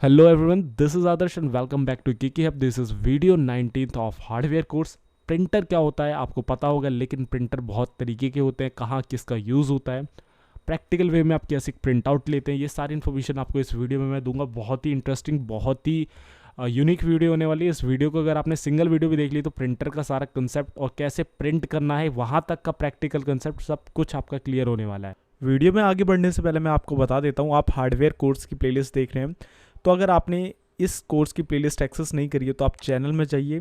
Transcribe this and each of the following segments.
Hello everyone, this is Adarsh and welcome back to Kiki Hub. This is video 19th of hardware course. Printer क्या होता है आपको पता होगा, लेकिन प्रिंटर बहुत तरीके के होते हैं, कहाँ किसका यूज़ होता है, प्रैक्टिकल वे में आप कैसे प्रिंट आउट लेते हैं, ये सारी इन्फॉर्मेशन आपको इस वीडियो में मैं दूंगा। बहुत ही इंटरेस्टिंग, बहुत ही यूनिक वीडियो होने वाली है। इस वीडियो को अगर आपने सिंगल वीडियो भी देख ली तो प्रिंटर का सारा कंसेप्ट और कैसे प्रिंट करना है वहाँ तक का प्रैक्टिकल कंसेप्ट सब कुछ आपका क्लियर होने वाला है। वीडियो में आगे बढ़ने से पहले मैं आपको बता देता हूँ, आप हार्डवेयर कोर्स की प्लेलिस्ट देख रहे हैं, तो अगर आपने इस कोर्स की प्लेलिस्ट एक्सेस नहीं करी है तो आप चैनल में जाइए,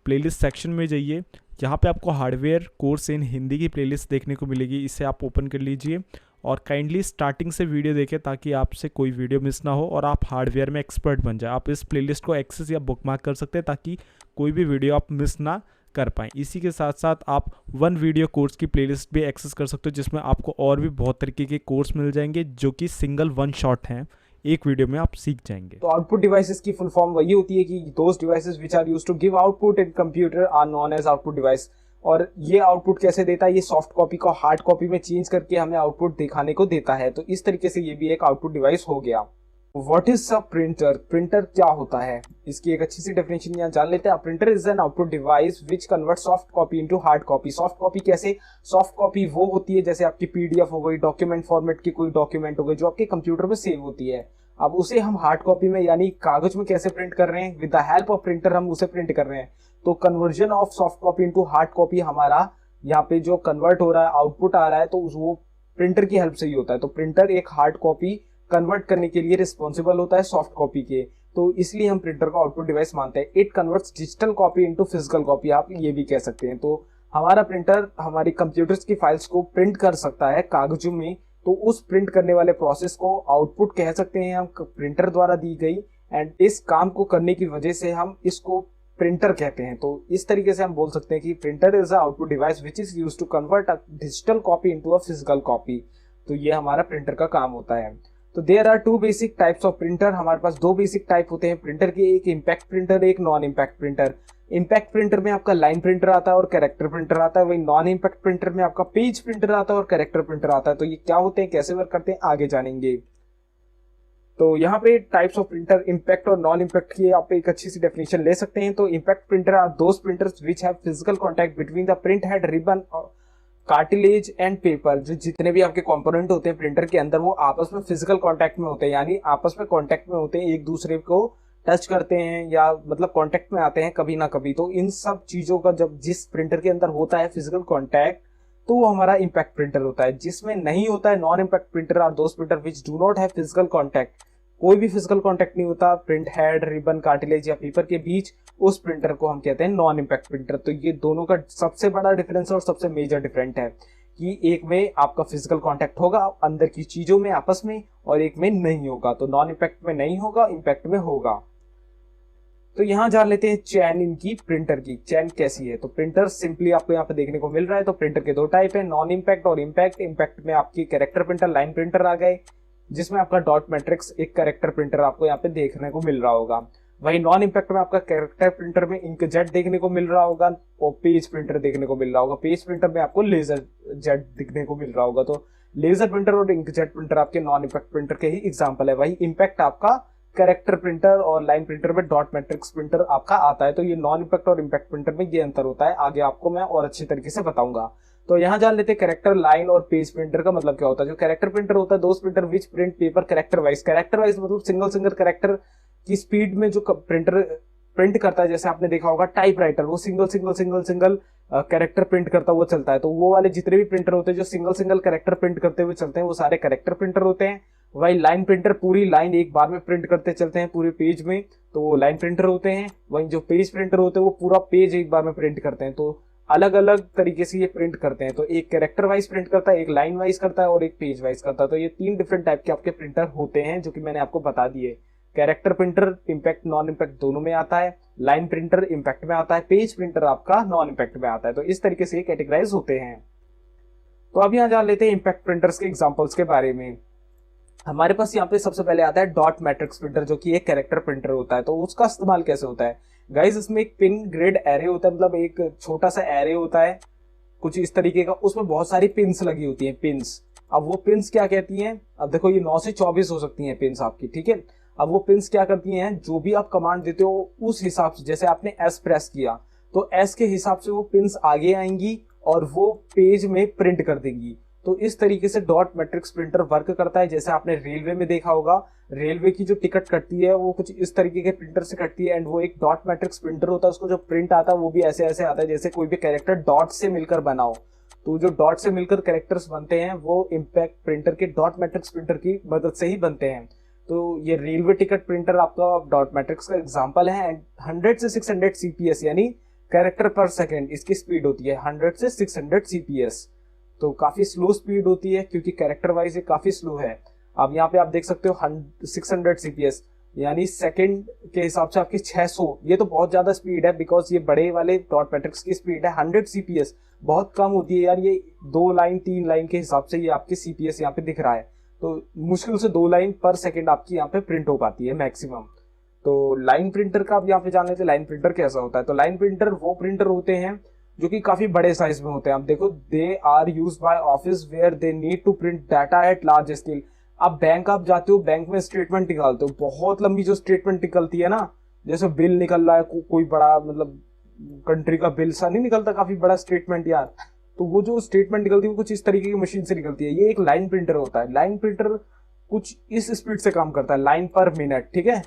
प्लेलिस्ट सेक्शन में जाइए, यहाँ पे आपको हार्डवेयर कोर्स इन हिंदी की प्लेलिस्ट देखने को मिलेगी। इसे आप ओपन कर लीजिए और काइंडली स्टार्टिंग से वीडियो देखें ताकि आपसे कोई वीडियो मिस ना हो और आप हार्डवेयर में एक्सपर्ट बन जाए। आप इस प्लेलिस्ट को एक्सेस या बुकमार्क कर सकते हैं ताकि कोई भी वीडियो आप मिस ना कर पाएँ। इसी के साथ साथ आप वन वीडियो कोर्स की प्लेलिस्ट भी एक्सेस कर सकते हो, जिसमें आपको और भी बहुत तरीके के कोर्स मिल जाएंगे जो कि सिंगल वन शॉट हैं, एक वीडियो में आप सीख जाएंगे। तो आउटपुट डिवाइसेस की फुल फॉर्म वही होती है कि those devices which are used to give output in computer are known as output device. और ये आउटपुट कैसे देता है, ये सॉफ्ट कॉपी को हार्ड कॉपी में चेंज करके हमें आउटपुट दिखाने को देता है। तो इस तरीके से ये भी एक आउटपुट डिवाइस हो गया। What is a printer? Printer क्या होता है, इसकी एक अच्छी सी डेफिनेशन यहाँ जान लेते हैं। Printer is an output device which convert soft copy into hard copy. Soft copy कैसे? सॉफ्ट कॉपी वो होती है जैसे आपकी पीडीएफ हो गई, डॉक्यूमेंट फॉर्मेट की कोई डॉक्यूमेंट हो गई जो आपके कंप्यूटर में सेव होती है। अब उसे हम हार्ड कॉपी में यानी कागज में कैसे प्रिंट कर रहे हैं, with the help of printer हम उसे प्रिंट कर रहे हैं। तो conversion of soft copy into hard copy हमारा यहाँ पे जो कन्वर्ट हो रहा है, आउटपुट आ रहा है, तो वो प्रिंटर की हेल्प से ही होता है। तो प्रिंटर एक हार्ड कॉपी कन्वर्ट करने के लिए रिस्पॉन्सिबल होता है सॉफ्ट कॉपी के, तो इसलिए हम प्रिंटर को आउटपुट डिवाइस मानते हैं। It converts digital copy into physical copy, आप ये भी कह सकते हैं। तो हमारा प्रिंटर हमारी कंप्यूटर्स की फाइल्स को प्रिंट कर सकता है कागजों में, तो उस प्रिंट करने वाले प्रोसेस को आउटपुट कह सकते हैं हम, प्रिंटर द्वारा दी गई। एंड इस काम को करने की वजह से हम इसको प्रिंटर कहते हैं। तो इस तरीके से हम बोल सकते हैं कि printer is a output device which is used to convert a digital copy into a physical copy. तो ये हमारा प्रिंटर का काम होता है। तो there are two basic types of printer. हमारे पास दो बेसिक टाइप होते हैं प्रिंटर के, एक इम्पैक्ट प्रिंटर, एक non impact printer. Impact printer में आपका लाइन प्रिंटर आता है और कैरेक्टर प्रिंटर आता है, वही नॉन इम्पैक्ट प्रिंटर में आपका पेज प्रिंटर आता है और कैरेक्टर प्रिंटर आता है। तो ये क्या होते हैं, कैसे वर्क करते हैं, आगे जानेंगे। तो यहाँ पे टाइप्स ऑफ प्रिंटर इम्पैक्ट और नॉन इम्पैक्ट की आप एक अच्छी सी डेफिनेशन ले सकते हैं। तो impact printer are those printers which have physical contact between the print head, ribbon, cartilage and paper. जो जितने भी आपके कंपोनेंट होते हैं प्रिंटर के अंदर वो आपस में फिजिकल कांटेक्ट में होते हैं, यानी आपस में कांटेक्ट में होते हैं, एक दूसरे को टच करते हैं या मतलब कांटेक्ट में आते हैं कभी ना कभी। तो इन सब चीजों का जब जिस प्रिंटर के अंदर होता है फिजिकल कांटेक्ट, तो वो हमारा इम्पैक्ट प्रिंटर होता है। जिसमें नहीं होता है non impact printer are those printer which do not have physical contact. कोई भी फिजिकल कांटेक्ट नहीं होता प्रिंट हेड, रिबन, कार्टिलेज या पेपर के बीच, उस प्रिंटर को हम कहते हैं नॉन इम्पैक्ट प्रिंटर। तो ये दोनों का सबसे बड़ा डिफरेंस और सबसे मेजर डिफरेंट है कि एक में आपका फिजिकल कांटेक्ट होगा अंदर की चीजों में आपस में, और एक में नहीं होगा। तो नॉन इम्पैक्ट में नहीं होगा, इम्पैक्ट में होगा। तो यहां जान लेते हैं चैन इनकी, प्रिंटर की चैन कैसी है। तो प्रिंटर सिंपली आपको यहाँ पे देखने को मिल रहा है। तो प्रिंटर के दो टाइप है, नॉन इम्पैक्ट और इम्पैक्ट। इम्पैक्ट में आपकी कैरेक्टर प्रिंटर, लाइन प्रिंटर आ गए, जिसमें आपका डॉट मैट्रिक्स एक कैरेक्टर प्रिंटर आपको यहाँ पे देखने को मिल रहा होगा। वही नॉन इम्पैक्ट में आपका कैरेक्टर प्रिंटर में इंकजेट देखने को मिल रहा होगा और पेज प्रिंटर देखने को मिल रहा होगा। पेज प्रिंटर में आपको लेजर जेट दिखने को मिल रहा होगा। तो लेजर प्रिंटर और इंकजेट प्रिंटर आपके नॉन इम्पैक्ट प्रिंटर के ही एग्जांपल है। वही इम्पैक्ट आपका कैरेक्टर प्रिंटर और लाइन प्रिंटर में डॉट मैट्रिक्स प्रिंटर आपका आता है। तो ये नॉन इम्पैक्ट और इम्पैक्ट प्रिंटर में ये अंतर होता है, आगे आपको मैं और अच्छे तरीके से बताऊंगा। तो यहाँ जान लेते हैं कैरेक्टर, लाइन और पेज प्रिंटर का मतलब क्या होता है। जो कैरेक्टर प्रिंटर होता है दोस्त printer which print paper character wise. Character wise मतलब सिंगल सिंगल कैरेक्टर की स्पीड में जो प्रिंटर प्रिंट करता है, जैसे आपने देखा होगा टाइप राइटर, वो single single single single character print करता हुआ चलता है। तो वो वाले जितने भी प्रिंटर होते हैं जो सिंगल सिंगल कैरेक्टर प्रिंट करते हुए चलते हैं वो सारे कैरेक्टर प्रिंटर होते हैं। वही लाइन प्रिंटर पूरी लाइन एक बार में प्रिंट करते चलते हैं पूरे पेज में, तो वो लाइन प्रिंटर होते हैं। वही जो पेज प्रिंटर होते हैं वो पूरा पेज एक बार में प्रिंट करते हैं। तो अलग अलग तरीके से ये प्रिंट करते हैं। तो एक कैरेक्टर वाइज प्रिंट करता है, एक लाइन वाइज करता है और एक पेज वाइज करता है। तो ये तीन डिफरेंट टाइप के आपके प्रिंटर होते हैं जो कि मैंने आपको बता दिए। Character printer impact non impact दोनों में आता है, लाइन प्रिंटर इम्पैक्ट में आता है, पेज प्रिंटर आपका नॉन इम्पैक्ट में आता है। तो इस तरीके से कैटेगराइज होते हैं। तो अब यहाँ जान लेते हैं इम्पैक्ट प्रिंटर्स के एग्जांपल्स के बारे में। हमारे पास यहाँ पे सबसे पहले आता है डॉट मैट्रिक्स प्रिंटर, जो कि एक कैरेक्टर प्रिंटर होता है। तो उसका इस्तेमाल कैसे होता है गाइज, इसमें एक पिन ग्रिड एरे होता है, मतलब एक छोटा सा एरे होता है कुछ इस तरीके का, उसमें बहुत सारी पिन्स लगी होती हैं, पिन्स। अब वो पिन्स क्या कहती हैं, अब देखो ये 9 से 24 हो सकती हैं पिन्स आपकी, ठीक है। अब वो पिन्स क्या करती हैं, जो भी आप कमांड देते हो उस हिसाब से, जैसे आपने एस प्रेस किया तो एस के हिसाब से वो पिन्स आगे आएंगी और वो पेज में प्रिंट कर देंगी। तो इस तरीके से डॉट मैट्रिक्स प्रिंटर वर्क करता है। जैसे आपने रेलवे में देखा होगा, रेलवे की जो टिकट कटती है वो कुछ इस तरीके के प्रिंटर से कटती है, एंड वो एक डॉट मैट्रिक्स प्रिंटर होता है, उसको जो प्रिंट आता है वो भी ऐसे ऐसे आता है जैसे कोई भी कैरेक्टर डॉट से मिलकर बना हो। तो जो डॉट से मिलकर कैरेक्टर्स बनते हैं वो इम्पैक्ट प्रिंटर के डॉट मैट्रिक्स प्रिंटर की मदद से ही बनते हैं। तो ये रेलवे टिकट प्रिंटर आपका डॉट मैट्रिक्स का एग्जांपल है। एंड 100 से 600 सीपीएस यानी कैरेक्टर पर सेकंड इसकी स्पीड होती है, 100 से 600 सीपीएस। तो काफी स्लो स्पीड होती है क्योंकि कैरेक्टर वाइज ये काफी स्लो है। अब यहाँ पे आप देख सकते हो 600 सीपीएस यानी सेकंड के हिसाब से आपकी 600, ये तो बहुत ज्यादा स्पीड है बिकॉज ये बड़े वाले डॉट मैट्रिक्स की स्पीड है। 100 सीपीएस बहुत कम होती है यार, ये 2 लाइन 3 लाइन के हिसाब से ये आपकी सीपीएस यहाँ पे दिख रहा है। तो मुश्किल से 2 लाइन पर सेकंड आपकी यहाँ पे प्रिंट हो पाती है मैक्सिमम। तो लाइन प्रिंटर का आप यहाँ पे जान लेते हैं लाइन प्रिंटर कैसा होता है। तो लाइन प्रिंटर वो प्रिंटर होते हैं जो कि काफी बड़े साइज में होते हैं। आप देखो, they are used by office where they need to print data at large scale. अब बैंक आप जाते हो, बैंक में स्टेटमेंट निकालते हो, बहुत लंबी जो स्टेटमेंट निकलती है ना, जैसे बिल निकल रहा है कोई बड़ा मतलब कंट्री का बिल सा नहीं निकलता, काफी बड़ा स्टेटमेंट यार। तो वो जो स्टेटमेंट निकलती है वो कुछ इस तरीके की मशीन से निकलती है। ये एक लाइन प्रिंटर होता है। लाइन प्रिंटर कुछ इस स्पीड से काम करता है, लाइन पर मिनट, ठीक है,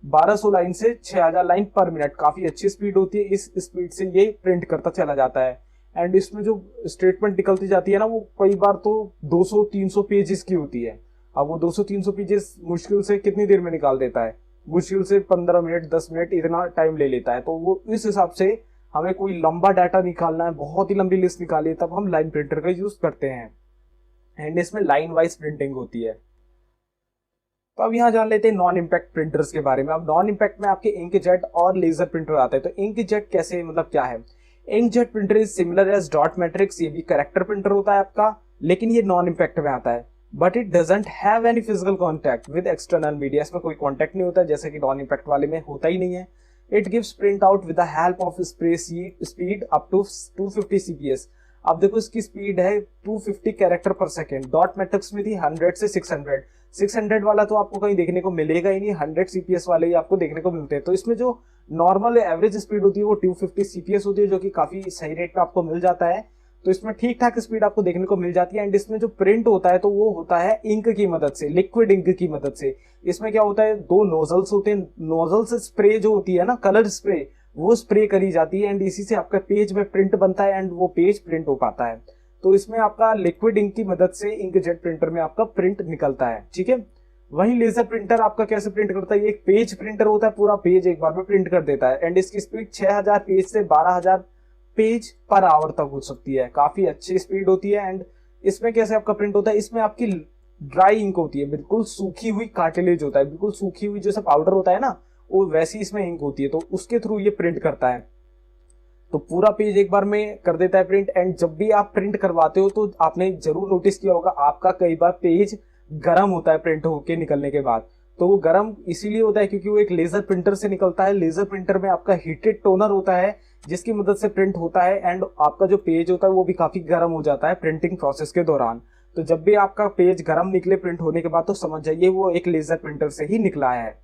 1200 लाइन से 6000 लाइन पर मिनट, काफी अच्छी स्पीड होती है। इस स्पीड से ये प्रिंट करता चला जाता है। एंड इसमें जो स्टेटमेंट निकलती जाती है ना, वो कई बार तो 200-300 पेजेस की होती है। अब वो 200-300 पेजेस मुश्किल से कितनी देर में निकाल देता है, मुश्किल से 15 मिनट 10 मिनट इतना टाइम ले लेता है। तो वो इस हिसाब से हमें कोई लंबा डाटा निकालना है, बहुत ही लंबी लिस्ट निकाली है, तब हम लाइन प्रिंटर का यूज करते हैं। एंड इसमें लाइन वाइज प्रिंटिंग होती है। तो अब यहाँ जान लेते हैं नॉन इम्पैक्ट प्रिंटर्स के बारे में। अब नॉन इम्पैक्ट में आपके इंकजेट और लेजर प्रिंटर आते हैं। तो इंकजेट कैसे, मतलब क्या है? Inkjet printer is similar as dot matrix. ये भी कैरेक्टर प्रिंटर होता है आपका, लेकिन ये नॉन इम्पैक्ट में आता है। But it doesn't have any physical contact with external media. इसमें कोई कॉन्टैक्ट नहीं होता, जैसे कि नॉन इम्पैक्ट वाले में होता ही नहीं है। It gives print out with the help of spray speed up to 250 CPS. अब देखो इसकी स्पीड है 250 कैरेक्टर पर सेकेंड। डॉट मैट्रिक्स में थी 100 से 600। 600 वाला तो आपको कहीं देखने को मिलेगा ही नहीं, 100 सीपीएस वाले ही आपको देखने को मिलते हैं। तो इसमें जो नॉर्मल एवरेज स्पीड होती है वो 250 सीपीएस होती है, जो कि काफी सही रेट पे आपको मिल जाता है। तो इसमें ठीक ठाक स्पीड आपको देखने को मिल जाती है। एंड इसमें जो प्रिंट होता है तो वो होता है इंक की मदद से, लिक्विड इंक की मदद से। इसमें क्या होता है, 2 नोजल्स होते हैं, नोजल से स्प्रे जो होती है ना, कलर स्प्रे, वो स्प्रे करी जाती है। एंड इसी से आपका पेज में प्रिंट बनता है एंड वो पेज प्रिंट हो पाता है। तो इसमें आपका लिक्विड इंक की मदद से इंकजेट प्रिंटर में आपका प्रिंट निकलता है, ठीक है। वही लेजर प्रिंटर आपका कैसे प्रिंट करता है, ये एक पेज प्रिंटर होता है, पूरा पेज एक बार में प्रिंट कर देता है। एंड इसकी स्पीड 6000 पेज से 12000 पेज पर आवर तक हो सकती है, काफी अच्छी स्पीड होती है। एंड इसमें कैसे आपका प्रिंट होता है, इसमें आपकी ड्राई इंक होती है, बिल्कुल सूखी हुई कार्टिलेज होता है, बिल्कुल सूखी हुई जैसे पाउडर होता है ना, वो वैसी इसमें इंक होती है। तो उसके थ्रू ये प्रिंट करता है। तो पूरा पेज एक बार में कर देता है प्रिंट। एंड जब भी आप प्रिंट करवाते हो तो आपने जरूर नोटिस किया होगा, आपका कई बार पेज गर्म होता है प्रिंट होके निकलने के बाद। तो वो गर्म इसीलिए होता है क्योंकि वो एक लेजर प्रिंटर से निकलता है। लेजर प्रिंटर में आपका हीटेड टोनर होता है जिसकी मदद से प्रिंट होता है। एंड आपका जो पेज होता है वो भी काफी गर्म हो जाता है प्रिंटिंग प्रोसेस के दौरान। तो जब भी आपका पेज गर्म निकले प्रिंट होने के बाद, तो समझ जाइए वो एक लेजर प्रिंटर से ही निकला है।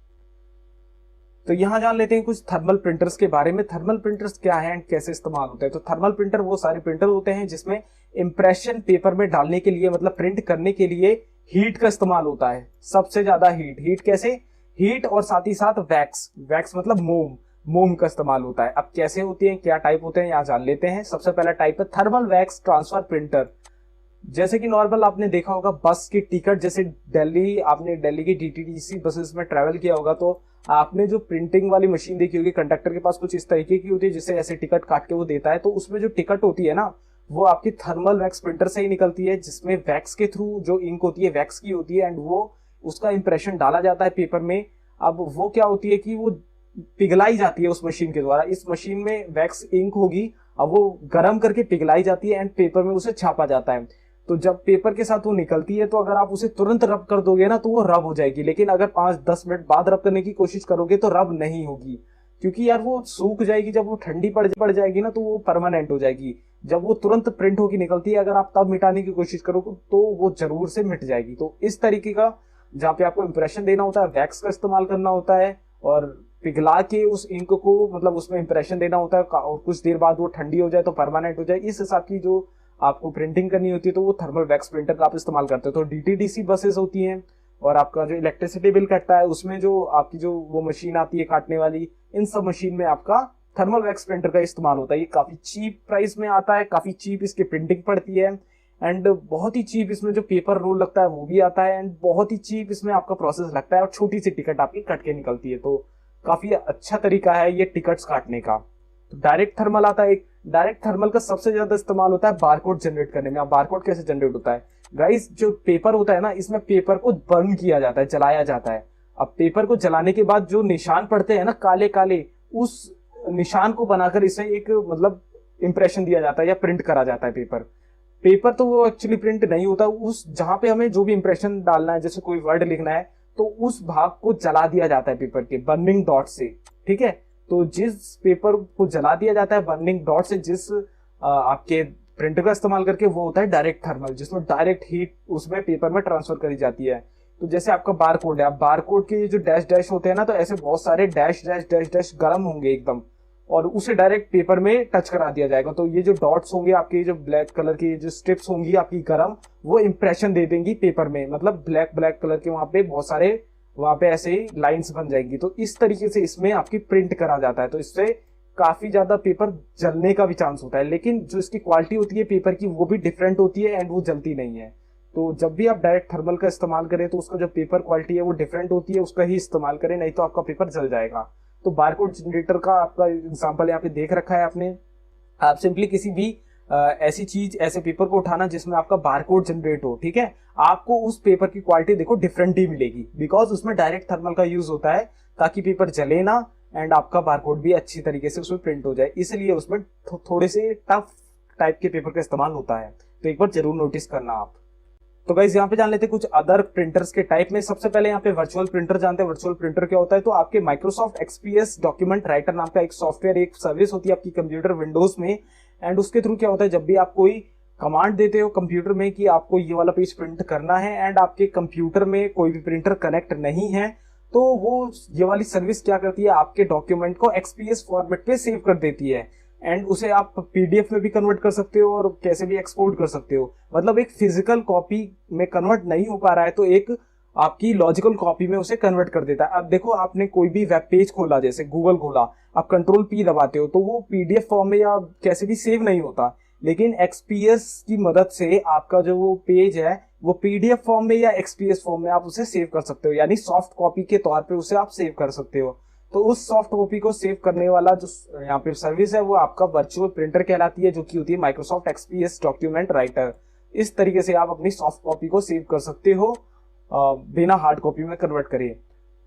तो यहां जान लेते हैं कुछ थर्मल प्रिंटर्स के बारे में। थर्मल प्रिंटर्स क्या है एंड कैसे इस्तेमाल होते हैं। तो थर्मल प्रिंटर वो सारे प्रिंटर होते हैं जिसमें इंप्रेशन पेपर में डालने के लिए, मतलब प्रिंट करने के लिए हीट का इस्तेमाल होता है। सबसे ज्यादा हीट कैसे, हीट और साथ ही साथ वैक्स मतलब मोम का इस्तेमाल होता है। अब कैसे होती है, क्या टाइप होते हैं, यहाँ जान लेते हैं। सबसे पहला टाइप है थर्मल वैक्स ट्रांसफर प्रिंटर। जैसे कि नॉर्मल आपने देखा होगा बस की टिकट, जैसे आपने दिल्ली की डीटीडीसी बसेस में ट्रेवल किया होगा तो आपने जो प्रिंटिंग वाली मशीन देखी होगी, कंडक्टर के पास कुछ इस तरीके की होती है जिससे ऐसे टिकट काट के वो देता है। तो उसमें जो टिकट होती है ना, वो आपकी थर्मल वैक्स प्रिंटर से ही निकलती है, जिसमें वैक्स के थ्रू जो इंक होती है वैक्स की होती है एंड वो उसका इंप्रेशन डाला जाता है पेपर में। अब वो क्या होती है कि वो पिघलाई जाती है उस मशीन के द्वारा। इस मशीन में वैक्स इंक होगी, अब वो गर्म करके पिघलाई जाती है एंड पेपर में उसे छापा जाता है। तो जब पेपर के साथ वो निकलती है तो अगर आप उसे तुरंत रब कर दोगे ना तो वो रब हो जाएगी, लेकिन अगर 5-10 मिनट बाद रब करने की कोशिश करोगे तो रब नहीं होगी, क्योंकि यार वो सूख जाएगी। जब वो ठंडी पड़ जाएगी ना तो वो परमानेंट हो जाएगी। जब वो तुरंत प्रिंट होकर निकलती है, अगर आप तब मिटाने की कोशिश करोगे तो वो जरूर से मिट जाएगी। तो इस तरीके का जहाँ पे आपको इंप्रेशन देना होता है, वैक्स का इस्तेमाल करना होता है और पिघला के उस इंक को मतलब उसमें इंप्रेशन देना होता है और कुछ देर बाद वो ठंडी हो जाए तो परमानेंट हो जाए, इस हिसाब की जो आपको प्रिंटिंग करनी होती है तो वो थर्मल वैक्स प्रिंटर का आप इस्तेमाल करते हो। तो डीटीडीसी बसेस होती हैं और आपका जो इलेक्ट्रिसिटी बिल कटता है उसमें जो आपकी जो वो मशीन आती है काटने वाली, इन सब मशीन में आपका थर्मल वैक्स प्रिंटर का इस्तेमाल होता है। ये काफी चीप प्राइस में आता है, काफी चीप इसकी प्रिंटिंग पड़ती है एंड बहुत ही चीप इसमें जो पेपर रोल लगता है वो भी आता है एंड बहुत ही चीप इसमें आपका प्रोसेस लगता है और छोटी सी टिकट आपकी कट के निकलती है। तो काफी अच्छा तरीका है ये टिकट्स काटने का। तो डायरेक्ट थर्मल आता है एक। डायरेक्ट थर्मल का सबसे ज्यादा इस्तेमाल होता है बारकोड जनरेट करने में। अब बारकोड कैसे जनरेट होता है गाइस, जो पेपर होता है ना इसमें पेपर को बर्न किया जाता है, जलाया जाता है। अब पेपर को जलाने के बाद जो निशान पड़ते हैं ना काले काले, उस निशान को बनाकर इसे एक मतलब इंप्रेशन दिया जाता है या प्रिंट करा जाता है पेपर तो वो एक्चुअली प्रिंट नहीं होता, उस जहां पे हमें जो भी इंप्रेशन डालना है जैसे कोई वर्ड लिखना है तो उस भाग को जला दिया जाता है पेपर के बर्निंग डॉट से, ठीक है। तो जिस पेपर को जला दिया जाता है बर्निंग डॉट से, जिस आपके प्रिंटर का इस्तेमाल करके, वो होता है डायरेक्ट थर्मल, जिसमें डायरेक्ट हीट उसमें पेपर में ट्रांसफर करी जाती है। तो जैसे आपका बार कोड है, बार कोड के जो डैश डैश होते हैं ना, तो ऐसे बहुत सारे डैश डैश डैश डैश गर्म होंगे एकदम और उसे डायरेक्ट पेपर में टच करा दिया जाएगा। तो ये जो डॉट्स होंगे आपके, जो ब्लैक कलर की जो स्ट्रिप्स होंगी आपकी गर्म, वो इंप्रेशन दे देंगी पेपर में, मतलब ब्लैक ब्लैक कलर के वहां पे बहुत सारे वहां पे ऐसे ही लाइंस बन जाएंगी। तो इस तरीके से इसमें आपकी प्रिंट करा जाता है। तो इससे काफी ज्यादा पेपर जलने का भी चांस होता है, लेकिन जो इसकी क्वालिटी होती है पेपर की वो भी डिफरेंट होती है एंड वो जलती नहीं है। तो जब भी आप डायरेक्ट थर्मल का इस्तेमाल करें तो उसका जो पेपर क्वालिटी है वो डिफरेंट होती है, उसका ही इस्तेमाल करें, नहीं तो आपका पेपर जल जाएगा। तो बारकोड जनरेटर का आपका एग्जांपल यहाँ पे देख रखा है आपने। आप सिंपली किसी भी ऐसी चीज, ऐसे पेपर को उठाना जिसमें आपका बारकोड जनरेट हो, ठीक है। आपको उस पेपर की क्वालिटी देखो डिफरेंट ही मिलेगी, बिकॉज उसमें डायरेक्ट थर्मल का यूज होता है ताकि पेपर जले ना एंड आपका बारकोड भी अच्छी तरीके से उसमें प्रिंट हो जाए, इसलिए उसमें थोड़े से टफ टाइप के पेपर का इस्तेमाल होता है। तो एक बार जरूर नोटिस करना आप। तो गाइस यहाँ पे जान लेते हैं कुछ अदर प्रिंटर्स के टाइप में। सबसे पहले यहाँ पे वर्चुअल प्रिंटर जानते हैं। वर्चुअल प्रिंटर क्या होता है, तो आपके माइक्रोसॉफ्ट एक्सपीएस डॉक्यूमेंट राइटर नाम का एक सॉफ्टवेयर, एक सर्विस होती है आपकी कंप्यूटर विंडोज में, एंड उसके थ्रू क्या होता है, जब भी आप कोई कमांड देते हो कंप्यूटर में कि आपको ये वाला पेज प्रिंट करना है एंड आपके कंप्यूटर में कोई भी प्रिंटर कनेक्ट नहीं है, तो वो ये वाली सर्विस क्या करती है, आपके डॉक्यूमेंट को एक्सपीएस फॉर्मेट पे सेव कर देती है एंड उसे आप पीडीएफ में भी कन्वर्ट कर सकते हो और कैसे भी एक्सपोर्ट कर सकते हो। मतलब एक फिजिकल कॉपी में कन्वर्ट नहीं हो पा रहा है तो एक आपकी लॉजिकल कॉपी में उसे कन्वर्ट कर देता है। अब देखो आपने कोई भी वेब पेज खोला, जैसे गूगल खोला, आप कंट्रोल पी दबाते हो तो वो पीडीएफ फॉर्म में या कैसे भी सेव नहीं होता, लेकिन एक्सपीएस की मदद से आपका जो वो पेज है वो पीडीएफ फॉर्म में या एक्सपीएस फॉर्म में आप उसे सेव कर सकते हो, यानी सॉफ्ट कॉपी के तौर पे उसे आप सेव कर सकते हो। तो उस सॉफ्ट कॉपी को सेव करने वाला जो यहाँ पे सर्विस है वो आपका वर्चुअल प्रिंटर कहलाती है, जो कि होती है माइक्रोसॉफ्ट एक्सपीएस डॉक्यूमेंट राइटर। इस तरीके से आप अपनी सॉफ्ट कॉपी को सेव कर सकते हो बिना हार्ड कॉपी में कन्वर्ट करिए।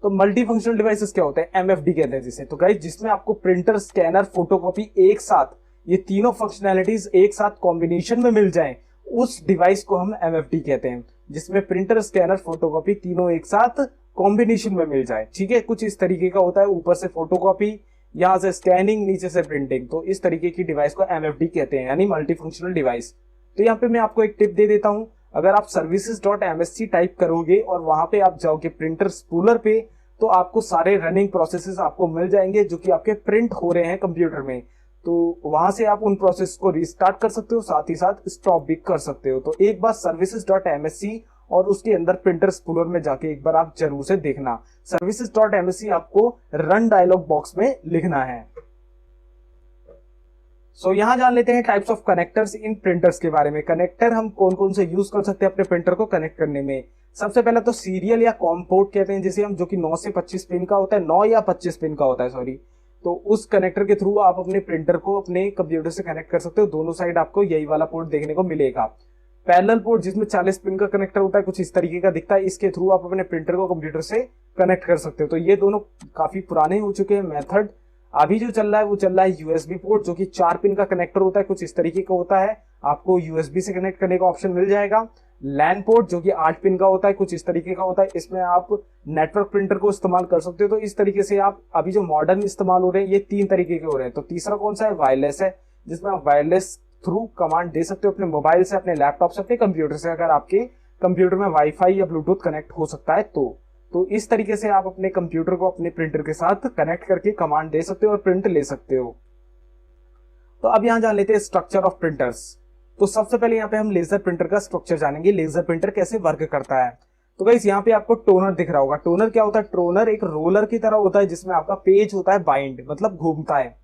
तो मल्टी फंक्शनल डिवाइसेस क्या होते हैं, एमएफडी कहते हैं जिसे। तो गाइस जिसमें आपको प्रिंटर, स्कैनर, फोटोकॉपी एक साथ, ये तीनों फंक्शनैलिटीज एक साथ कॉम्बिनेशन में मिल जाएं, उस डिवाइस को हम एमएफडी कहते हैं, जिसमें प्रिंटर, स्कैनर, फोटोकॉपी तीनों एक साथ कॉम्बिनेशन में मिल जाए, ठीक है। कुछ इस तरीके का होता है, ऊपर से फोटोकॉपी, यहाँ से स्कैनिंग, नीचे से प्रिंटिंग। तो इस तरीके की डिवाइस को एमएफडी कहते हैं, यानी मल्टी फंक्शनल डिवाइस। तो यहाँ पे मैं आपको एक टिप दे देता हूँ, अगर आप services.msc टाइप करोगे और वहां पे आप जाओगे प्रिंटर स्पूलर पे, तो आपको सारे रनिंग प्रोसेसेस आपको मिल जाएंगे जो कि आपके प्रिंट हो रहे हैं कंप्यूटर में। तो वहां से आप उन प्रोसेस को रिस्टार्ट कर सकते हो, साथ ही साथ स्टॉप भी कर सकते हो। तो एक बार services.msc और उसके अंदर प्रिंटर स्पूलर में जाके एक बार आप जरूर से देखना। services.msc आपको रन डायलॉग बॉक्स में लिखना है। सो यहाँ जान लेते हैं types of connectors in printers के बारे में। कनेक्टर हम कौन कौन से यूज कर सकते हैं अपने प्रिंटर को कनेक्ट करने में। सबसे पहले तो सीरियल या कॉम पोर्ट कहते हैं जिसे हम, जो कि 9 से 25 पिन का होता है, 9 या 25 पिन का होता है सॉरी। तो उस कनेक्टर के थ्रू आप अपने प्रिंटर को अपने कंप्यूटर से कनेक्ट कर सकते हो। दोनों साइड आपको यही वाला पोर्ट देखने को मिलेगा। पैरेलल पोर्ट जिसमें 40 पिन का कनेक्टर होता है, कुछ इस तरीके का दिखता है, इसके थ्रू आप अपने प्रिंटर को कंप्यूटर से कनेक्ट कर सकते हो। तो ये दोनों काफी पुराने हो चुके हैं मेथड। अभी जो चल रहा है वो चल रहा है यूएसबी पोर्ट, जो कि 4 पिन का कनेक्टर होता है, कुछ इस तरीके का होता है, आपको यूएसबी से कनेक्ट करने का ऑप्शन मिल जाएगा। लैन पोर्ट जो कि 8 पिन का होता है, कुछ इस तरीके का होता है, इसमें आप नेटवर्क प्रिंटर को इस्तेमाल कर सकते हो। तो इस तरीके से आप अभी जो मॉडर्न इस्तेमाल हो रहे हैं ये 3 तरीके के हो रहे हैं। तो तीसरा कौन सा है, वायरलेस है, जिसमें आप वायरलेस थ्रू कमांड दे सकते हो अपने मोबाइल से, अपने लैपटॉप से, अपने कंप्यूटर से, अगर आपके कंप्यूटर में वाईफाई या ब्लूटूथ कनेक्ट हो सकता है। तो इस तरीके से आप अपने कंप्यूटर को अपने प्रिंटर के साथ कनेक्ट करके कमांड दे सकते हो और प्रिंट ले सकते हो। तो अब यहाँ जान लेते हैं स्ट्रक्चर ऑफ प्रिंटर्स। तो सबसे पहले यहाँ पे हम लेजर प्रिंटर का स्ट्रक्चर जानेंगे, लेजर प्रिंटर कैसे वर्क करता है। तो गाइस यहाँ पे आपको टोनर दिख रहा होगा। टोनर क्या होता है? टोनर एक रोलर की तरह होता है जिसमें आपका पेज होता है बाइंड, मतलब घूमता है।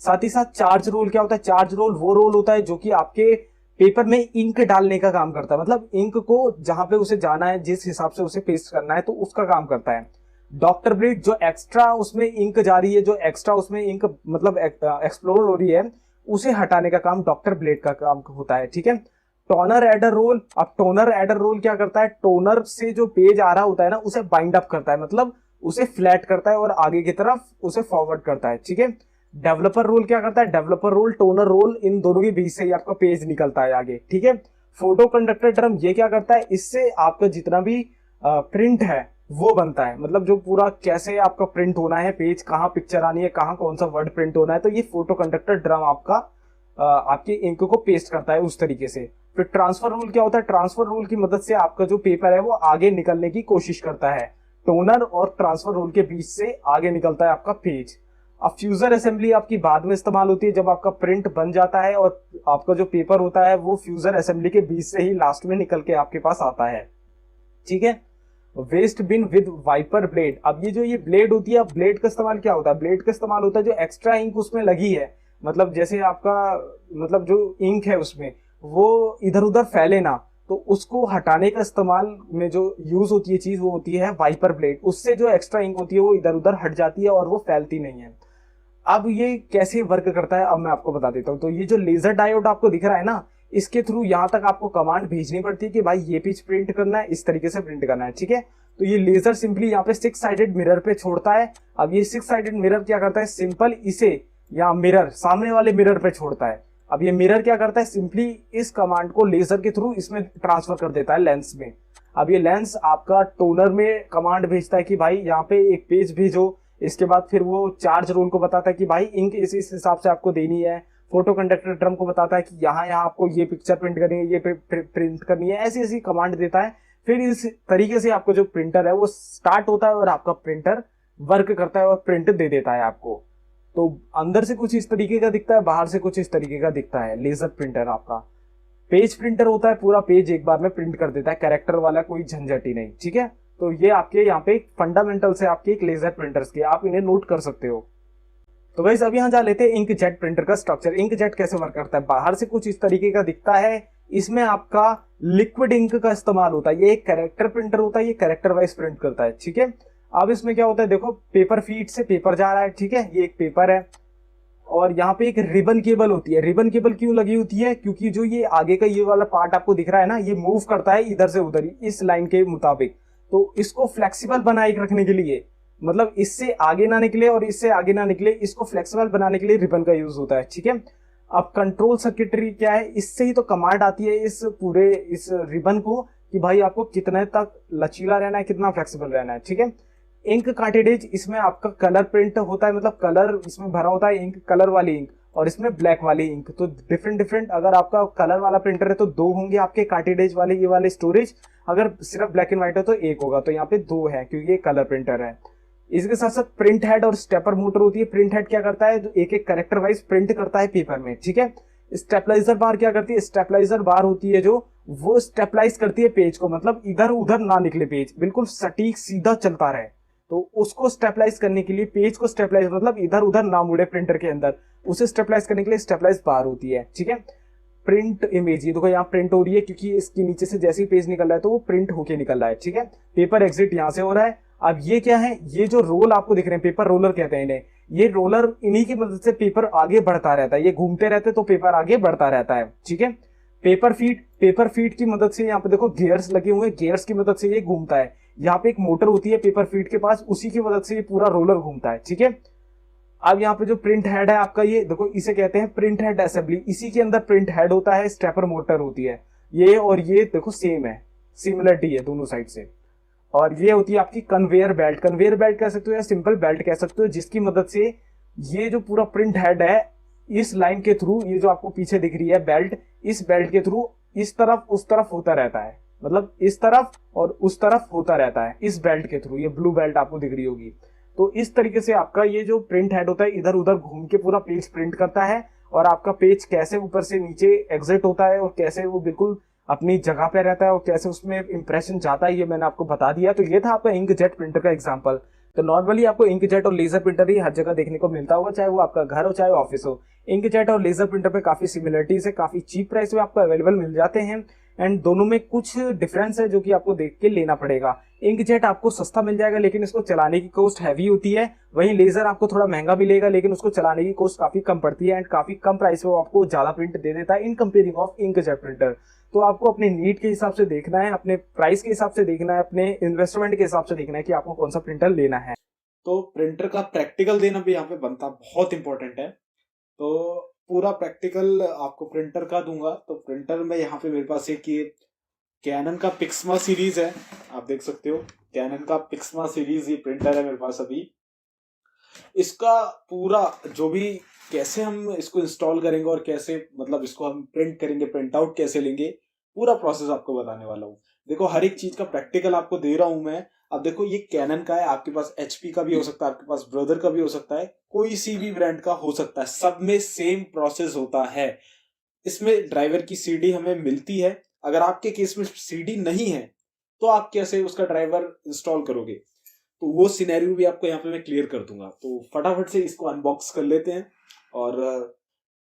साथ ही साथ चार्ज रोल क्या होता है? चार्ज रोल वो रोल होता है जो कि आपके पेपर में इंक डालने का काम करता है, मतलब इंक को जहां पे उसे जाना है, जिस हिसाब से उसे पेस्ट करना है, तो उसका काम करता है। डॉक्टर ब्लेड जो एक्स्ट्रा उसमें इंक जा रही है, जो एक्स्ट्रा उसमें इंक मतलब एक्सप्लोर हो रही है, उसे हटाने का काम डॉक्टर ब्लेड का काम होता है। ठीक है। टोनर एडर रोल, अब टोनर एडर रोल क्या करता है? टोनर से जो पेज आ रहा होता है ना, उसे बाइंड अप करता है, मतलब उसे फ्लैट करता है और आगे की तरफ उसे फॉरवर्ड करता है। ठीक है। डेवलपर रोल क्या करता है? डेवलपर रोल, टोनर रोल, इन दोनों के बीच से ही आपका पेज निकलता है आगे। ठीक है। फोटो कंडक्टर ड्रम ये क्या करता है? इससे आपका जितना भी प्रिंट है वो बनता है, मतलब जो पूरा कैसे आपका प्रिंट होना है, पेज कहाँ पिक्चर आनी है, कहाँ कौन सा वर्ड प्रिंट होना है, तो ये फोटो कंडक्टर ड्रम आपका आपकी इंक को पेस्ट करता है उस तरीके से। फिर ट्रांसफर रूल क्या होता है? ट्रांसफर रूल की मदद से आपका जो पेपर है वो आगे निकलने की कोशिश करता है। टोनर और ट्रांसफर रूल के बीच से आगे निकलता है आपका पेज। अब फ्यूजर असेंबली आपकी बाद में इस्तेमाल होती है, जब आपका प्रिंट बन जाता है और आपका जो पेपर होता है वो फ्यूजर असेंबली के बीच से ही लास्ट में निकल के आपके पास आता है। ठीक है। Waste bin with wiper blade, अब ये ब्लेड होती है, अब ब्लेड का इस्तेमाल क्या होता है? ब्लेड का इस्तेमाल होता है जो एक्स्ट्रा इंक उसमें लगी है, मतलब जैसे आपका मतलब जो इंक है उसमें वो इधर उधर फैले ना, तो उसको हटाने का इस्तेमाल में जो यूज होती है चीज वो होती है वाइपर ब्लेड। उससे जो एक्स्ट्रा इंक होती है वो इधर उधर हट जाती है और वो फैलती नहीं है। अब ये कैसे वर्क करता है अब मैं आपको बता देता हूँ। तो ये जो लेजर डायोड आपको दिख रहा है ना, इसके थ्रू यहाँ तक आपको कमांड भेजनी पड़ती है कि भाई ये पेज प्रिंट करना है, इस तरीके से प्रिंट करना है। ठीक है। तो ये लेजर सिंपली यहाँ पे 6 साइडेड मिरर पे छोड़ता है। अब ये 6 साइडेड मिरर क्या करता है? सिंपल इसे यहाँ मिरर सामने वाले मिरर पे छोड़ता है। अब ये मिरर क्या करता है? सिंपली इस कमांड को लेजर के थ्रू इसमें ट्रांसफर कर देता है लेंस में। अब ये लेंस आपका टोनर में कमांड भेजता है कि भाई यहाँ पे एक पेज भेजो, इसके बाद फिर वो चार्ज रोल को बताता है कि भाई इंक इस हिसाब से आपको देनी है। फोटो कंडक्टर ड्रम को बताता है कि यहाँ आपको ये पिक्चर प्रिंट करनी है, ये प्रिंट करनी है, ऐसी ऐसी कमांड देता है। फिर इस तरीके से आपको जो प्रिंटर है वो स्टार्ट होता है और आपका प्रिंटर वर्क करता है और प्रिंट दे देता है आपको। तो अंदर से कुछ इस तरीके का दिखता है, बाहर से कुछ इस तरीके का दिखता है लेजर प्रिंटर आपका। पेज प्रिंटर होता है, पूरा पेज एक बार में प्रिंट कर देता है, कैरेक्टर वाला कोई झंझट ही नहीं। ठीक है। तो ये आपके यहाँ पे फंडामेंटल से आपके एक लेजर प्रिंटर्स के, आप इन्हें नोट कर सकते हो। तो गाइस अब यहाँ जा लेते हैं इंक जेट प्रिंटर का स्ट्रक्चर। इंक जेट कैसे वर्क करता है? बाहर से कुछ इस तरीके का दिखता है, इसमें आपका लिक्विड इंक का इस्तेमाल होता है। ये एक कैरेक्टर प्रिंटर होता है, ये कैरेक्टर वाइज प्रिंट करता है। ठीक है। अब इसमें क्या होता है? देखो पेपर फीड से पेपर जा रहा है। ठीक है। ये एक पेपर है और यहाँ पे एक रिबन केबल होती है। रिबन केबल क्यों लगी होती है? क्योंकि जो ये आगे का ये वाला पार्ट आपको दिख रहा है ना, ये मूव करता है इधर से उधर इस लाइन के मुताबिक। तो इसको फ्लेक्सिबल बनाए रखने के लिए, मतलब इससे आगे ना निकले और इससे आगे ना निकले, इसको फ्लेक्सिबल बनाने के लिए रिबन का यूज होता है। ठीक है। अब कंट्रोल सर्किटरी क्या है? इससे ही तो कमांड आती है इस पूरे इस रिबन को कि भाई आपको कितने तक लचीला रहना है, कितना फ्लेक्सिबल रहना है। ठीक है। इंक कार्टेज, इसमें आपका कलर प्रिंट होता है, मतलब कलर इसमें भरा होता है, इंक कलर वाली इंक और इसमें ब्लैक वाली इंक। तो डिफरेंट अगर आपका कलर वाला प्रिंटर है तो 2 होंगे आपके कार्टेज वाले ये वाले स्टोरेज, अगर सिर्फ ब्लैक एंड व्हाइट है तो 1 होगा। तो यहाँ पे 2 है क्योंकि ये कलर प्रिंटर है। इसके साथ साथ प्रिंट हेड और स्टेपर मोटर होती है। प्रिंट हेड क्या करता है? जो एक एक कैरेक्टर वाइज प्रिंट करता है पेपर में। ठीक है। स्टेपलाइजर बार क्या करती है? स्टेपलाइजर बार होती है जो वो स्टेपलाइज करती है पेज को, मतलब इधर उधर ना निकले, पेज बिल्कुल सटीक सीधा चलता रहे। तो उसको स्टेपलाइज करने के लिए, पेज को स्टेपलाइज मतलब इधर उधर ना मुड़े प्रिंटर के अंदर, उसे स्टेपलाइज करने के लिए स्टेपलाइज बार होती है। ठीक है। प्रिंट इमेज, ये देखो यहाँ प्रिंट हो रही है क्योंकि इसके नीचे से जैसे ही पेज निकल रहा है तो वो प्रिंट होके निकल रहा है। ठीक है। पेपर एग्जिट यहाँ से हो रहा है। अब ये क्या है? ये जो रोल आपको दिख रहे हैं, पेपर रोलर कहते हैं इन्हें। ये रोलर, इन्हीं की मदद से पेपर आगे बढ़ता रहता है, ये घूमते रहते तो पेपर आगे बढ़ता रहता है। ठीक है। पेपर फीड की मदद से यहाँ पे देखो गियर्स लगे हुए हैं, गियर्स की मदद से ये घूमता है। यहाँ पे एक मोटर होती है पेपर फीड के पास, उसी की मदद से ये पूरा रोलर घूमता है। ठीक है। अब यहाँ पे जो प्रिंट हेड है आपका, ये देखो इसे कहते हैं प्रिंट हेड असेंबली। इसी के अंदर प्रिंट हेड होता है, स्टेपर मोटर होती है। ये और ये देखो सेम है, सिमिलरिटी है दोनों साइड से। और ये होती है आपकी कन्वेयर बेल्ट। कन्वेयर बेल्ट कह सकते हो या सिंपल बेल्ट कह सकते हो, जिसकी मदद से ये जो पूरा प्रिंट हेड है इस लाइन के थ्रू, ये जो आपको पीछे दिख रही है बेल्ट, इस बेल्ट के थ्रू इस तरफ उस तरफ होता रहता है, मतलब इस तरफ और उस तरफ होता रहता है इस बेल्ट के थ्रू। ये ब्लू बेल्ट आपको दिख रही होगी। तो इस तरीके से आपका ये जो प्रिंट हेड होता है इधर उधर घूम के पूरा पेज प्रिंट करता है, और आपका पेज कैसे ऊपर से नीचे एग्जिट होता है और कैसे वो बिल्कुल अपनी जगह पे रहता है और कैसे उसमें इंप्रेशन जाता है, ये मैंने आपको बता दिया। तो ये था आपका इंकजेट प्रिंटर का एग्जांपल। तो नॉर्मली आपको इंकजेट और लेजर प्रिंटर ही हर जगह देखने को मिलता होगा, चाहे वो आपका घर हो चाहे ऑफिस हो। इंकजेट और लेजर प्रिंटर पे काफी सिमिलरिटीज है, काफी चीप प्राइस में आपको अवेलेबल मिल जाते हैं, एंड दोनों में कुछ डिफरेंस है जो कि आपको देख के लेना पड़ेगा। इंकजेट आपको सस्ता मिल जाएगा लेकिन इसको चलाने की कॉस्ट हैवी होती है, वहीं लेजर आपको थोड़ा महंगा मिलेगा लेकिन उसको चलाने की कॉस्ट काफी कम पड़ती है, एंड काफी कम प्राइस में वो आपको ज्यादा प्रिंट दे देता है इन कंपेयरिंग ऑफ इंकजेट प्रिंटर। तो आपको अपने नीड के हिसाब से देखना है, अपने प्राइस के हिसाब से देखना है, अपने इन्वेस्टमेंट के हिसाब से देखना है कि आपको कौन सा प्रिंटर लेना है। तो प्रिंटर का प्रैक्टिकल देना भी यहाँ पे बनता बहुत इंपॉर्टेंट है। तो पूरा प्रैक्टिकल आपको प्रिंटर का दूंगा। तो प्रिंटर में यहाँ पे मेरे पास एक ये कैनन का पिक्समा सीरीज है, आप देख सकते हो कैनन का पिक्समा सीरीज ये प्रिंटर है मेरे पास अभी। इसका पूरा जो भी कैसे हम इसको इंस्टॉल करेंगे और कैसे मतलब इसको हम प्रिंट करेंगे, प्रिंट आउट कैसे लेंगे, पूरा प्रोसेस आपको बताने वाला हूँ। देखो हर एक चीज का प्रैक्टिकल आपको दे रहा हूं मैं। अब देखो ये कैनन का है, आपके पास एचपी का भी हो सकता है, आपके पास ब्रदर का भी हो सकता है, कोई सी भी ब्रांड का हो सकता है, सब में सेम प्रोसेस होता है। इसमें ड्राइवर की सीडी हमें मिलती है। अगर आपके केस में सीडी नहीं है तो आप कैसे उसका ड्राइवर इंस्टॉल करोगे, तो वो सिनेरियो भी आपको यहाँ पे मैं क्लियर कर दूंगा। तो फटाफट से इसको अनबॉक्स कर लेते हैं और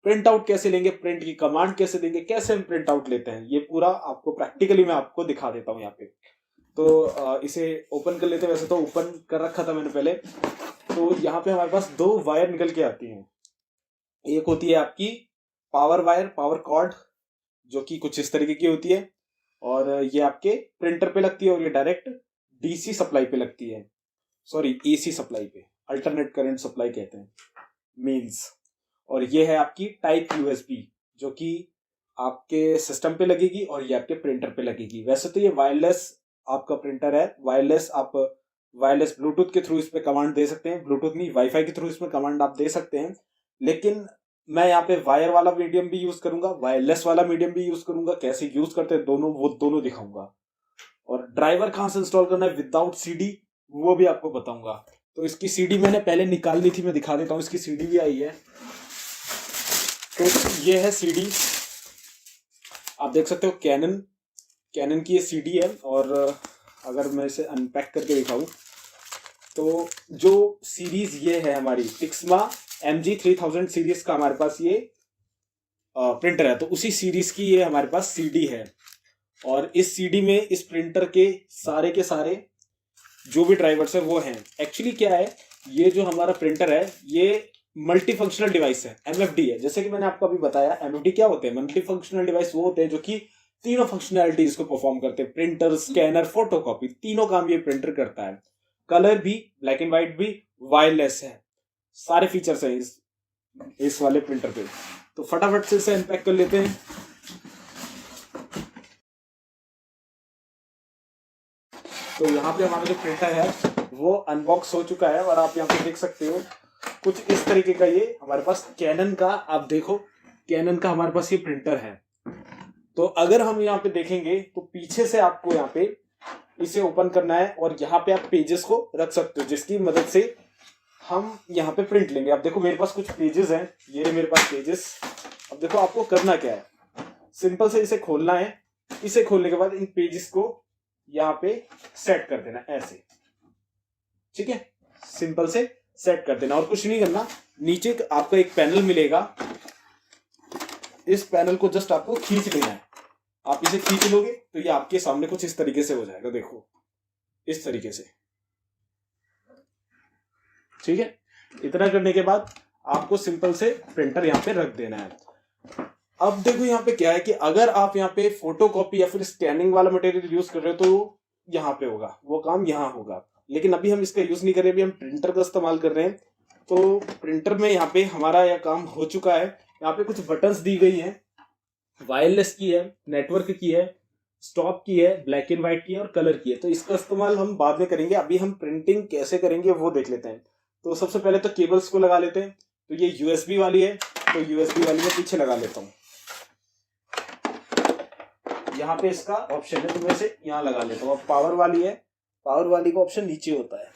प्रिंट आउट कैसे लेंगे, प्रिंट की कमांड कैसे देंगे, कैसे हम प्रिंट आउट लेते हैं, ये पूरा आपको प्रैक्टिकली मैं आपको दिखा देता हूँ यहाँ पे। तो इसे ओपन कर लेते हैं। वैसे तो ओपन कर रखा था मैंने पहले। तो यहाँ पे हमारे पास दो वायर निकल के आती हैं। एक होती है आपकी पावर वायर, पावर कॉर्ड, जो कि कुछ इस तरीके की होती है, और ये आपके प्रिंटर पे लगती है, और ये डायरेक्ट डीसी सप्लाई पे लगती है, सॉरी एसी सप्लाई पे, अल्टरनेट करंट सप्लाई कहते हैं मींस। और ये है आपकी टाइप यूएसबी जो कि आपके सिस्टम पे लगेगी और ये आपके प्रिंटर पे लगेगी। वैसे तो ये वायरलेस आपका प्रिंटर है, वायरलेस आप वायरलेस ब्लूटूथ के थ्रू इस पे कमांड दे सकते हैं, ब्लूटूथ नहीं वाईफाई के थ्रू इसमें कमांड आप दे सकते हैं, लेकिन मैं यहाँ पे वायर वाला मीडियम भी यूज करूंगा, वायरलेस वाला मीडियम भी यूज करूंगा। कैसे यूज करते हैं दोनों, वो दोनों दिखाऊंगा। और ड्राइवर कहाँ से इंस्टॉल करना है विदाउट सीडी, वो भी आपको बताऊंगा। तो इसकी सीडी मैंने पहले निकाल ली थी, मैं दिखा देता हूँ। इसकी सीडी भी आई है। तो ये है सीडी, आप देख सकते हो कैनन की ये सीडी है। और अगर मैं इसे अनपैक करके दिखाऊं तो जो सीरीज ये है हमारी पिक्समा MG3000 सीरीज का हमारे पास ये प्रिंटर है। तो उसी सीरीज की ये हमारे पास सीडी है, और इस सीडी में इस प्रिंटर के सारे जो भी ड्राइवर्स है वो हैं। एक्चुअली क्या है, ये जो हमारा प्रिंटर है ये मल्टी फंक्शनल डिवाइस है, MFD है। जैसे कि मैंने आपको अभी बताया MFD क्या होते हैं, मल्टी फंक्शनल डिवाइस वो होते हैं जो कि तीनों फंक्शनैलिटीज को परफॉर्म करते हैं, प्रिंटर, स्कैनर, फोटोकॉपी, तीनों काम ये प्रिंटर करता है। कलर भी, ब्लैक एंड व्हाइट भी, वायरलेस है, सारे फीचर्स हैं इस वाले प्रिंटर पे। तो फटाफट से इसे अनपैक कर लेते हैं। तो यहाँ पे हमारा जो प्रिंटर है वो अनबॉक्स हो चुका है, और आप यहाँ पे देख सकते हो कुछ इस तरीके का ये हमारे पास कैनन का, आप देखो कैनन का हमारे पास ये प्रिंटर है। तो अगर हम यहाँ पे देखेंगे तो पीछे से आपको यहाँ पे इसे ओपन करना है, और यहाँ पे आप पेजेस को रख सकते हो जिसकी मदद से हम यहाँ पे प्रिंट लेंगे। अब देखो मेरे पास कुछ पेजेस हैं, ये मेरे पास पेजेस। अब देखो आपको करना क्या है, सिंपल से इसे खोलना है। इसे खोलने के बाद इन पेजेस को यहाँ पे सेट कर देना ऐसे, ठीक है, सिंपल से सेट कर देना और कुछ नहीं करना। नीचे आपका एक पैनल मिलेगा, इस पैनल को जस्ट आपको खींच लेना है। आप इसे खींच लोगे तो ये आपके सामने कुछ इस तरीके से हो जाएगा, देखो इस तरीके से, ठीक है। इतना करने के बाद आपको सिंपल से प्रिंटर यहाँ पे रख देना है। अब देखो यहाँ पे क्या है कि अगर आप यहाँ पे फोटोकॉपी या फिर स्कैनिंग वाला मटेरियल यूज कर रहे हो तो यहाँ पे होगा, वो काम यहाँ होगा, लेकिन अभी हम इसका यूज नहीं कर रहे, अभी हम प्रिंटर का इस्तेमाल कर रहे हैं। तो प्रिंटर में यहाँ पे हमारा यह काम हो चुका है। यहाँ पे कुछ बटन्स दी गई हैं, वायरलेस की है, नेटवर्क की है, स्टॉप की है, ब्लैक एंड व्हाइट की है और कलर की है। तो इसका इस्तेमाल हम बाद में करेंगे, अभी हम प्रिंटिंग कैसे करेंगे वो देख लेते हैं। तो सबसे पहले तो केबल्स को लगा लेते हैं। तो ये यूएसबी वाली है, तो यूएसबी वाली मैं पीछे लगा लेता हूँ। यहाँ पे इसका ऑप्शन है, तो मैं इसे यहाँ लगा लेता हूँ। अब पावर वाली है, पावर वाली का ऑप्शन नीचे होता है,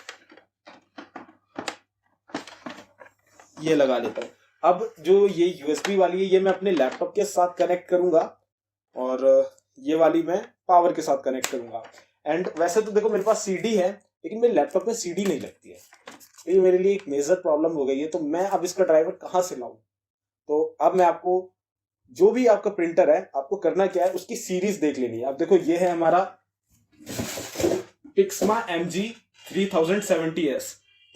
ये लगा लेता हूँ। अब जो ये यूएसबी वाली है ये मैं अपने लैपटॉप के साथ कनेक्ट करूंगा और ये वाली मैं पावर के साथ कनेक्ट करूंगा। एंड वैसे तो देखो मेरे पास सीडी है, लेकिन मेरे लैपटॉप में सीडी नहीं लगती है, ये मेरे लिए एक मेजर प्रॉब्लम हो गई है। तो मैं अब इसका ड्राइवर कहाँ से लाऊं? तो अब मैं आपको, जो भी आपका प्रिंटर है आपको करना क्या है, उसकी सीरीज देख लेनी है। अब देखो ये है हमारा पिक्समा MG3070S,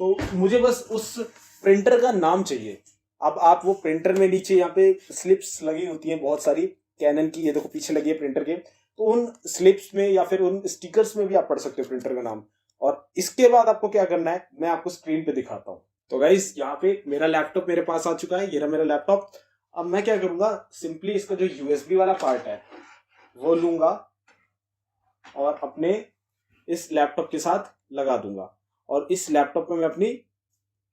तो मुझे बस उस प्रिंटर का नाम चाहिए। अब आप वो प्रिंटर में नीचे यहाँ पे स्लिप्स लगी होती हैं बहुत सारी कैनन की, ये देखो पीछे लगी है प्रिंटर के, तो उन स्लिप्स में या फिर उन स्टिकर्स में भी आप पढ़ सकते हो प्रिंटर का नाम। और इसके बाद आपको क्या करना है मैं आपको स्क्रीन पे दिखाता हूँ। तो गाइस यहाँ पे मेरा लैपटॉप मेरे पास आ चुका है, ये रहा मेरा लैपटॉप। अब मैं क्या करूंगा, सिंपली इसका जो यूएसबी वाला पार्ट है वो लूंगा और अपने इस लैपटॉप के साथ लगा दूंगा और इस लैपटॉप में मैं अपनी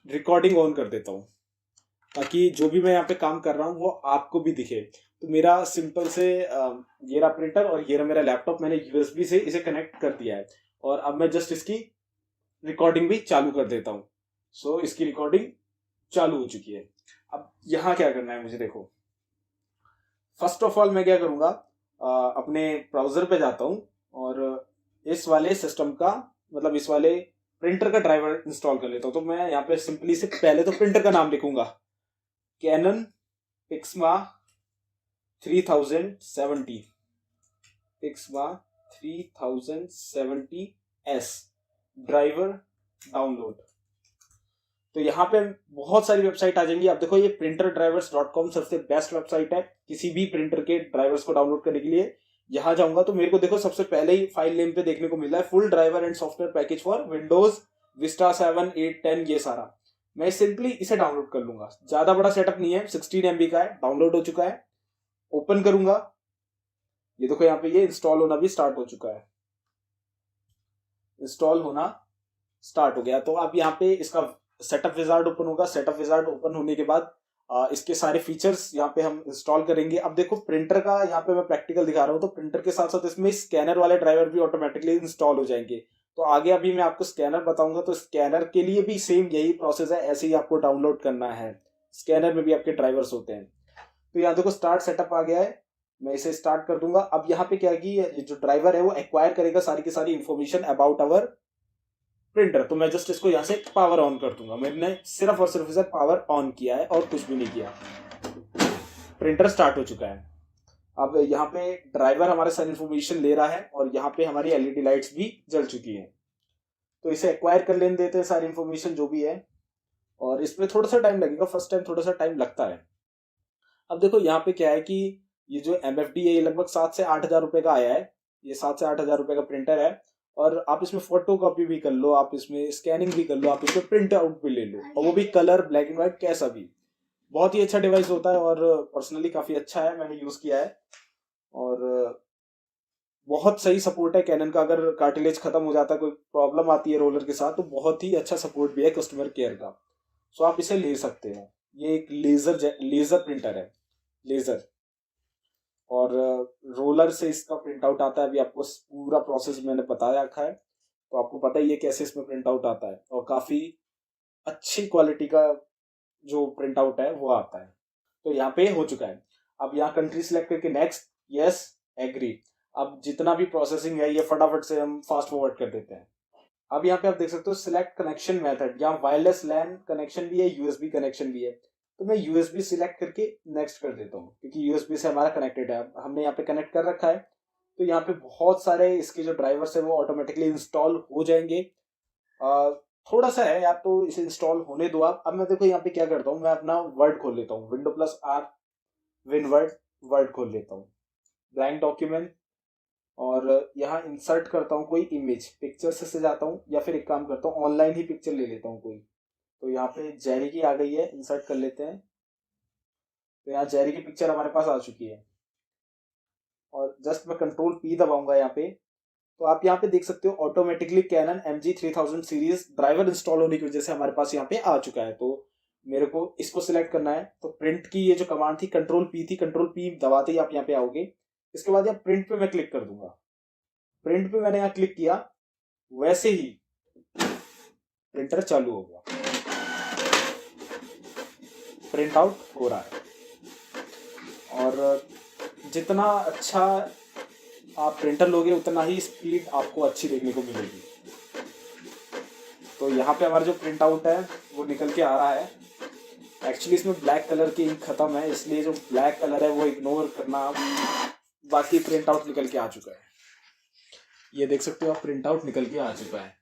रिकॉर्डिंग ऑन कर देता हूँ, ताकि जो भी मैं यहाँ पे काम कर रहा हूँ वो आपको भी दिखे। तो मेरा सिंपल से ये रहा प्रिंटर और ये रहा मेरा लैपटॉप, मैंने यूएसबी से इसे कनेक्ट कर दिया है और अब मैं जस्ट इसकी रिकॉर्डिंग भी चालू कर देता हूँ। सो इसकी रिकॉर्डिंग चालू हो चुकी है। अब यहाँ क्या करना है मुझे, देखो फर्स्ट ऑफ ऑल मैं क्या करूँगा, अपने ब्राउजर पे जाता हूँ और इस वाले सिस्टम का मतलब इस वाले प्रिंटर का ड्राइवर इंस्टॉल कर लेता हूँ। तो मैं यहाँ पे सिंपली से पहले तो प्रिंटर का नाम लिखूंगा, Canon Pixma 3070, Pixma 3070S driver download. तो यहाँ पे बहुत सारी वेबसाइट आ जाएंगी। आप देखो ये printerdrivers.com सबसे बेस्ट वेबसाइट है किसी भी प्रिंटर के ड्राइवर्स को डाउनलोड करने के लिए। यहाँ जाऊंगा तो मेरे को देखो सबसे पहले ही फाइल नेम पे देखने को मिल रहा है full driver and software package for Windows Vista 7, 8, 10, ये सारा। मैं सिंपली इसे डाउनलोड कर लूंगा, ज्यादा बड़ा सेटअप नहीं है, 16 MB का है, डाउनलोड हो चुका है। ओपन करूंगा, ये देखो यहाँ पे ये इंस्टॉल होना भी स्टार्ट हो चुका है, इंस्टॉल होना स्टार्ट हो गया। तो अब यहाँ पे इसका सेटअप विजार्ड ओपन होगा। सेटअप विजार्ड ओपन होने के बाद इसके सारे फीचर्स यहाँ पे हम इंस्टॉल करेंगे। अब देखो प्रिंटर का यहाँ पे मैं प्रैक्टिकल दिखा रहा हूँ, तो प्रिंटर के साथ साथ इसमें स्कैनर वाले ड्राइवर भी ऑटोमेटिकली इंस्टॉल हो जाएंगे। तो आगे अभी मैं आपको स्कैनर बताऊंगा, तो स्कैनर के लिए भी सेम यही प्रोसेस है, ऐसे ही आपको डाउनलोड करना है। स्कैनर में भी आपके ड्राइवर्स होते हैं। तो यहाँ देखो स्टार्ट सेटअप आ गया है, मैं इसे स्टार्ट कर दूंगा। अब यहाँ पे क्या है कि जो ड्राइवर है वो एक्वायर करेगा सारी की सारी इंफॉर्मेशन अबाउट आवर प्रिंटर। तो मैं जस्ट इसको यहाँ से पावर ऑन कर दूंगा। मैंने सिर्फ और सिर्फ इसे पावर ऑन किया है और कुछ भी नहीं किया। प्रिंटर स्टार्ट हो चुका है। अब यहाँ पे ड्राइवर हमारे सारी इंफॉर्मेशन ले रहा है और यहाँ पे हमारी एलईडी लाइट्स भी जल चुकी हैं। तो इसे एक्वायर कर लेने देते हैं सारी इंफॉर्मेशन जो भी है, और इसमें थोड़ा सा टाइम लगेगा, फर्स्ट टाइम थोड़ा सा टाइम लगता है। अब देखो यहाँ पे क्या है कि ये जो MFD है ये लगभग 7 से 8 हजार रुपए का आया है। ये 7 से 8 हजार रुपए का प्रिंटर है और आप इसमें फोटो कॉपी भी कर लो, आप इसमें स्कैनिंग भी कर लो, आप इसमें प्रिंट आउट भी ले लो, और वो भी कलर ब्लैक एंड व्हाइट कैसा भी। बहुत ही अच्छा डिवाइस होता है और पर्सनली काफी अच्छा है, मैंने यूज किया है और बहुत सही सपोर्ट है कैनन का। अगर कार्टिलेज खत्म हो जाता है, कोई प्रॉब्लम आती है रोलर के साथ, तो बहुत ही अच्छा सपोर्ट भी है कस्टमर केयर का। सो आप इसे ले सकते हैं। ये एक लेजर प्रिंटर है, लेजर, और रोलर से इसका प्रिंट आउट आता है। अभी आपको पूरा प्रोसेस मैंने बताया रखा है, तो आपको पता ही है कैसे इसमें प्रिंट आउट आता है, और काफी अच्छी क्वालिटी का जो प्रिंट आउट है वो आता है। तो यहाँ पे हो चुका है। अब यहाँ कंट्री सिलेक्ट करके नेक्स्ट, यस, एग्री। अब जितना भी प्रोसेसिंग है ये फटाफट से हम फास्ट फॉरवर्ड कर देते हैं। अब यहाँ पे आप देख सकते हो सिलेक्ट कनेक्शन मेथड, यहाँ वायरलेस लैन कनेक्शन भी है, यूएसबी कनेक्शन भी है। तो मैं यूएसबी सिलेक्ट करके नेक्स्ट कर देता हूँ, क्योंकि यूएसबी से हमारा कनेक्टेड है, हमने यहाँ पे कनेक्ट कर रखा है। तो यहाँ पे बहुत सारे इसके जो ड्राइवर्स है वो ऑटोमेटिकली इंस्टॉल हो जाएंगे। थोड़ा सा है, या तो इसे इंस्टॉल होने दो आप। अब मैं देखो यहाँ पे क्या करता हूँ, मैं अपना वर्ड खोल लेता हूँ, Windows+R WinWord खोल लेता हूँ, ब्लैंक डॉक्यूमेंट, और यहाँ इंसर्ट करता हूँ कोई इमेज, पिक्चर से जाता हूँ, या फिर एक काम करता हूँ ऑनलाइन ही पिक्चर ले लेता हूँ कोई। तो यहाँ पे जेरी की आ गई है, इंसर्ट कर लेते हैं। तो यहाँ जेरी की पिक्चर हमारे पास आ चुकी है, और जस्ट मैं Ctrl+P दबाऊंगा यहाँ पे। तो आप यहाँ पे देख सकते हो automatically Canon MG3000 series driver install होने की वजह से हमारे पास यहाँ पे आ चुका है। तो मेरे को इसको सिलेक्ट करना है, तो प्रिंट की ये जो कमांड थी Ctrl+P थी, Ctrl+P दबाते ही आप यहाँ पे आओगे। इसके बाद यहाँ प्रिंट पे मैं क्लिक कर दूंगा। प्रिंट पे मैंने यहाँ क्लिक किया, वैसे ही प्रिंटर चालू हो गया, प्रिंट आउट हो रहा है। और जितना अच्छा आप प्रिंटर लोगे उतना ही स्पीड आपको अच्छी देखने को मिलेगी। तो यहाँ पे हमारा जो प्रिंट आउट है वो निकल के आ रहा है। एक्चुअली इसमें ब्लैक कलर की इंक खत्म है, इसलिए जो ब्लैक कलर है वो इग्नोर करना, बाकी प्रिंट आउट निकल के आ चुका है। ये देख सकते हो आप, प्रिंट आउट निकल के आ चुका है।